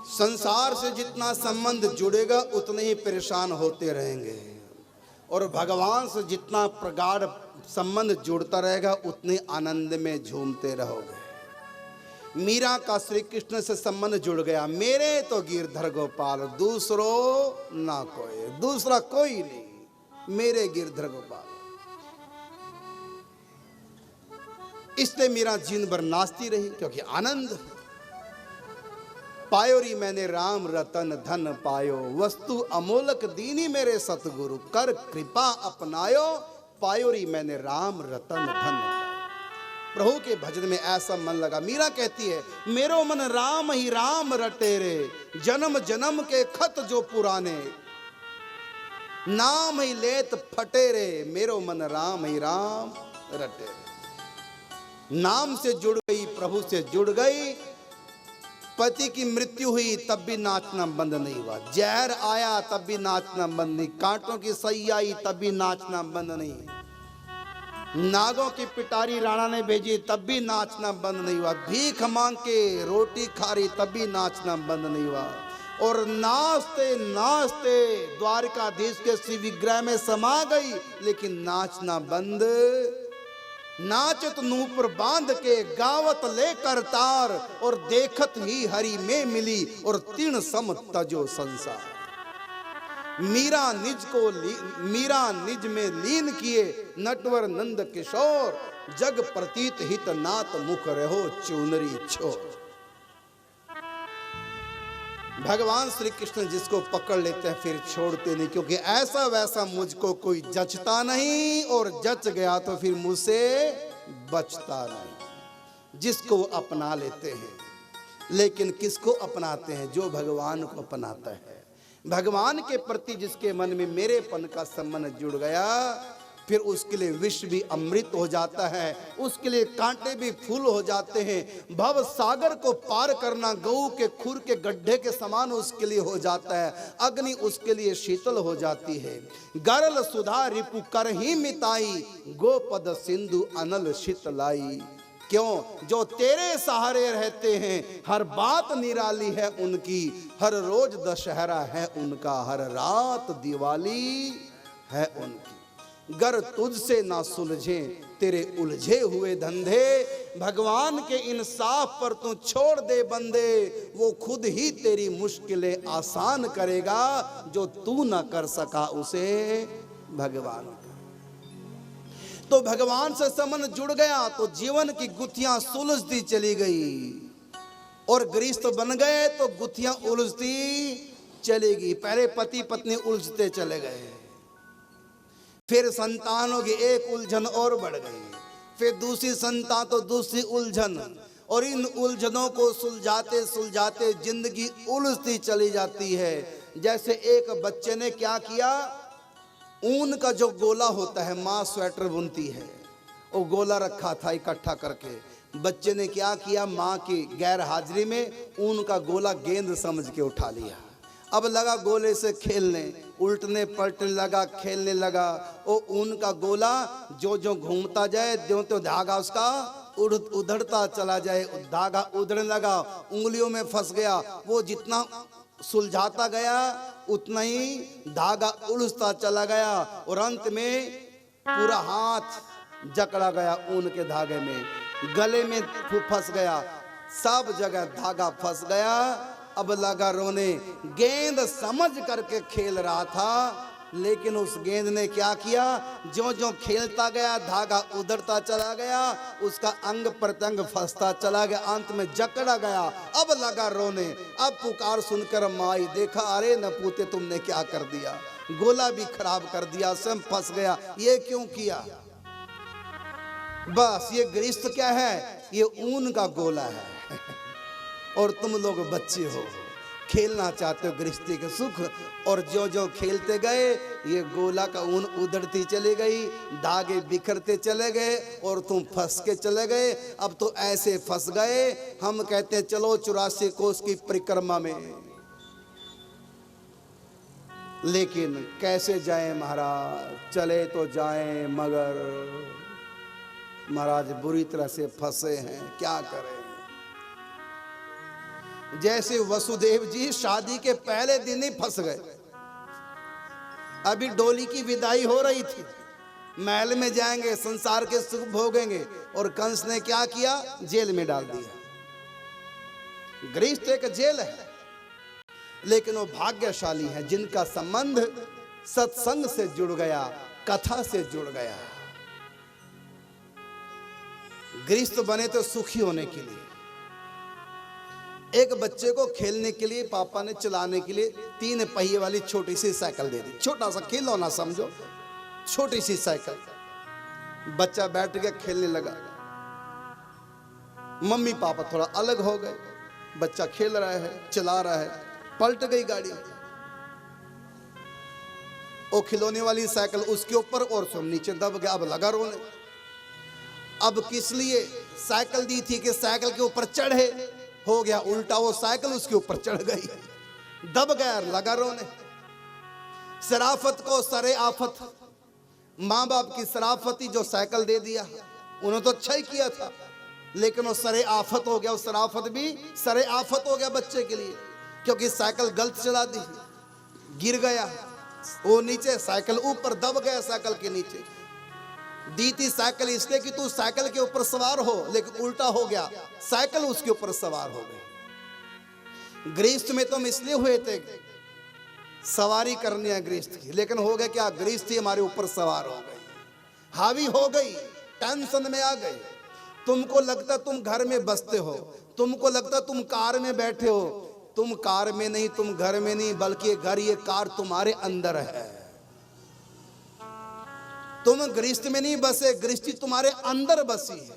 संसार से जितना संबंध जुड़ेगा उतने ही परेशान होते रहेंगे, और भगवान से जितना प्रगाढ़ संबंध जुड़ता रहेगा उतने आनंद में झूमते रहोगे। मीरा का श्री कृष्ण से संबंध जुड़ गया, मेरे तो गिरधर गोपाल दूसरो ना कोई, दूसरा कोई नहीं, मेरे गिरधर गोपाल। इसलिए मीरा जीवन भर नाचती रही, क्योंकि आनंद पायो री मैंने राम रतन धन पायो, वस्तु अमोलक दीनी मेरे सतगुरु, कर कृपा अपनायो, पायो री मैंने राम रतन धन पायो। प्रभु के भजन में ऐसा मन लगा। मीरा कहती है, मेरो मन राम ही राम रटे रे, जन्म जन्म के खत जो पुराने, नाम ही लेत फटे रे, मेरो मन राम ही राम रटे रे। नाम से जुड़ गई, प्रभु से जुड़ गई। पति की मृत्यु हुई तब भी नाचना बंद नहीं हुआ, जहर आया तब भी नाचना बंद नहीं, कांटों की सही आई तब भी नाचना बंद नहीं, नागों की पिटारी राणा ने भेजी तब भी नाचना बंद नहीं हुआ, भीख मांग के रोटी खा रही तब भी नाचना बंद नहीं हुआ। और नाचते नाचते द्वारकाधीश के श्री विग्रह में समा गई, लेकिन नाचना बंद। नाचत नूपुर बांध के गावत लेकर तार, और देखत ही हरि में मिली, और तीर्ण सम तजो संसार। मीरा निज में लीन किए, नटवर नंद किशोर, जग प्रतीत हित नाथ मुख रहो चुनरी छोर। भगवान श्री कृष्ण जिसको पकड़ लेते हैं फिर छोड़ते नहीं, क्योंकि ऐसा वैसा मुझको कोई जचता नहीं, और जच गया तो फिर मुझसे बचता नहीं। जिसको अपना लेते हैं, लेकिन किसको अपनाते हैं? जो भगवान को अपनाता है। भगवान के प्रति जिसके मन में मेरेपन का संबंध जुड़ गया, फिर उसके लिए विष भी अमृत हो जाता है, उसके लिए कांटे भी फूल हो जाते हैं। भव सागर को पार करना गऊ के खुर के गड्ढे के समान उसके लिए हो जाता है, अग्नि उसके लिए शीतल हो जाती है। गरल सुधा रिपु कर ही मिताई, गोपद सिंधु अनल शीतलाई। क्यों? जो तेरे सहारे रहते हैं, हर बात निराली है उनकी, हर रोज दशहरा है उनका, हर रात दिवाली है उनकी। गर तुझसे ना सुलझे तेरे उलझे हुए धंधे, भगवान के इंसाफ पर तू छोड़ दे बंदे, वो खुद ही तेरी मुश्किलें आसान करेगा, जो तू ना कर सका उसे भगवान कर। तो भगवान से संबंध जुड़ गया तो जीवन की गुत्थियां सुलझती चली गई, और गृहस्थ बन गए तो गुत्थियां उलझती चलेगी। पहले पति पत्नी उलझते चले गए, फिर संतानों की एक उलझन और बढ़ गई, फिर दूसरी संतान तो दूसरी उलझन, और इन उलझनों को सुलझाते सुलझाते जिंदगी उलझती चली जाती है। जैसे एक बच्चे ने क्या किया, ऊन का जो गोला होता है, माँ स्वेटर बुनती है, वो गोला रखा था इकट्ठा करके। बच्चे ने क्या किया, माँ की गैर हाजिरी में ऊन का गोला गेंद समझ के उठा लिया। अब लगा गोले से खेलने, उल्टने पलटने लगा, खेलने लगा। वो ऊन का गोला जो जो घूमता जाए, त्यों त्यों धागा उसका उधड़ता चला जाए, धागा उधड़ने लगा, उंगलियों में फंस गया। वो जितना सुलझाता गया उतना ही धागा उलझता चला गया, और अंत में पूरा हाथ जकड़ा गया ऊन के धागे में, गले में फंस गया, सब जगह धागा फंस गया। अब लगा रोने। गेंद समझ करके खेल रहा था, लेकिन उस गेंद ने क्या किया, जो जो खेलता गया धागा उधरता चला गया, उसका अंग प्रत्यंग फंसता चला गया, अंत में जकड़ा गया। अब लगा रोने। अब पुकार सुनकर माई देखा, अरे नपूते तुमने क्या कर दिया, गोला भी खराब कर दिया, स्वयं फंस गया, ये क्यों किया? बस ये गृहस्थ क्या है, ये ऊन का गोला है, और तुम लोग बच्चे हो, खेलना चाहते हो गृहस्थी के सुख, और जो जो खेलते गए ये गोला का ऊन उधड़ती चली गई, धागे बिखरते चले गए, और तुम फंस के चले गए। अब तो ऐसे फंस गए, हम कहते हैं चलो 84 कोस की परिक्रमा में, लेकिन कैसे जाएं महाराज? चले तो जाएं, मगर महाराज बुरी तरह से फंसे हैं, क्या करें? जैसे वसुदेव जी शादी के पहले दिन ही फंस गए। अभी डोली की विदाई हो रही थी, महल में जाएंगे, संसार के सुख भोगेंगे, और कंस ने क्या किया, जेल में डाल दिया। गृहस्थ एक जेल है, लेकिन वो भाग्यशाली है जिनका संबंध सत्संग से जुड़ गया, कथा से जुड़ गया। गृहस्थ बने तो सुखी होने के लिए। एक बच्चे को खेलने के लिए पापा ने चलाने के लिए 3 पहिए वाली छोटी सी साइकिल दे दी, छोटा सा खिलौना समझो, छोटी सी साइकिल। बच्चा बैठ गया, खेलने लगा। मम्मी पापा थोड़ा अलग हो गए, बच्चा खेल रहा है, चला रहा है, पलट गई गाड़ी। वो खिलौने वाली साइकिल उसके ऊपर और सब नीचे दब गया। अब लगा रोने। अब किस लिए साइकिल दी थी कि साइकिल के ऊपर चढ़े, हो गया उल्टा, वो साइकिल उसके ऊपर चढ़ गई, दब गया, लगा रोने। शराफत को सरे आफत, माँ बाप की शराफती जो साइकिल दे दिया, उन्होंने तो अच्छा ही किया था, लेकिन वो सरे आफत हो गया। वो शराफत भी सरे आफत हो गया बच्चे के लिए, क्योंकि साइकिल गलत चला दी, गिर गया, वो नीचे, साइकिल ऊपर, दब गया साइकिल के नीचे। दी थी साइकिल इसलिए कि तू साइकिल के ऊपर सवार हो, लेकिन उल्टा हो गया, साइकिल उसके ऊपर सवार हो गई। गृहस्थ में तुम इसलिए हुए थे सवारी करनी है गृहस्थ की, लेकिन हो गया क्या, गृहस्थी हमारे ऊपर सवार हो गई, हावी हो गई, टेंशन में आ गई। तुमको लगता तुम घर में बसते हो, तुमको लगता तुम कार में बैठे हो, तुम कार में नहीं, तुम घर में नहीं, बल्कि ये घर, ये कार तुम्हारे अंदर है। तुम गृहस्थ में नहीं बसे, गृहस्थी तुम्हारे अंदर बसी है।